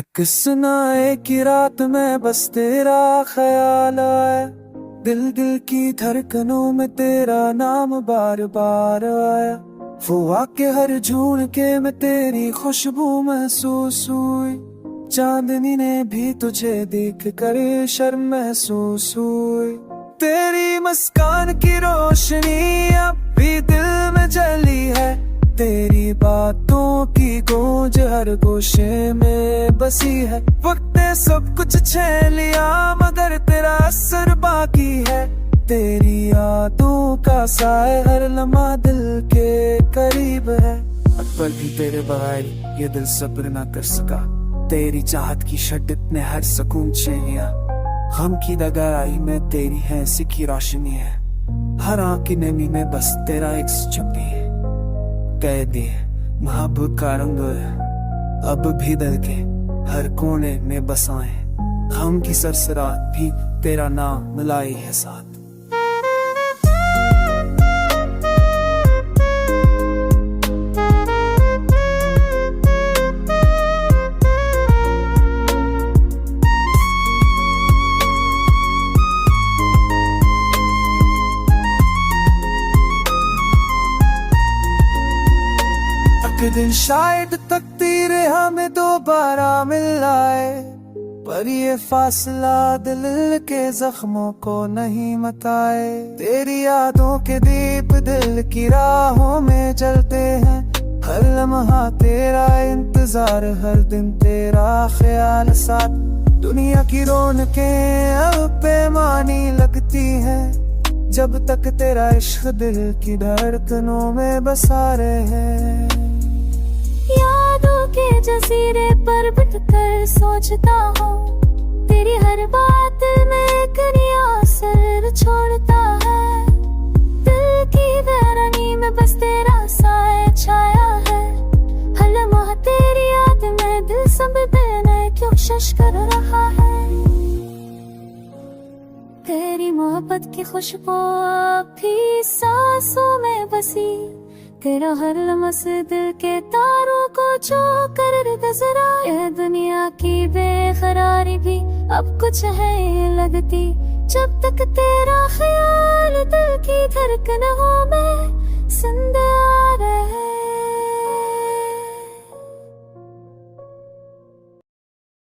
किसना एक ही रात में बस तेरा ख्याल आया, दिल दिल की धड़कनों में तेरा नाम बार बार आया। वो आके हर झूमके में तेरी खुशबू महसूस हुई, चांदनी ने भी तुझे देख कर शर्म महसूस हुई। तेरी मुस्कान की रोशनी अब भी दिल में जली है, तेरी बातों की गूंज हर गोशे में बसी है। वक्त ने सब कुछ छीन लिया मगर तेरा असर बाकी है, तेरी यादों का साए हर लम्हा दिल के करीब है। पर भी तेरे बगैर ये दिल सब्र ना कर सका, तेरी चाहत की शिद्दत ने हर सुकून छीन लिया। गम की दगाई में तेरी है सिकी रोशनी है, हर आँख की नमी में बस तेरा एक छुपी है। कैदी महबूब का रंग अब भी दिल के हर कोने में बसाए, हम की सरसरात भी तेरा नाम मिलाई है साथ। एक दिन शायद तकदीर हमें दोबारा मिलाए, पर ये फासला दिल के जख्मों को नहीं मटाए। तेरी यादों के दीप दिल की राहों में जलते हैं, हर लम्हा तेरा इंतजार, हर दिन तेरा ख्याल साथ। दुनिया की रौनकें अब बेमानी लगती हैं, जब तक तेरा इश्क दिल की धड़कनों में बसा रहे। यादों के जजीरे पर बैठकर सोचता हूँ, तेरी हर बात में एक नया असर छोड़ता है। दिल की वीरानी में बस तेरा साया छाया है, हर लम्हा तेरी याद में दिल सब नए क्यों कोशिश कर रहा है। तेरी मोहब्बत की खुशबू भी सांसों में बसी, तेरा हर लम्हा दिल के तारों को जो कर जरा। यह दुनिया की बेकरारी भी अब कुछ है लगती, जब तक तेरा ख्याल दिल की धड़कनों में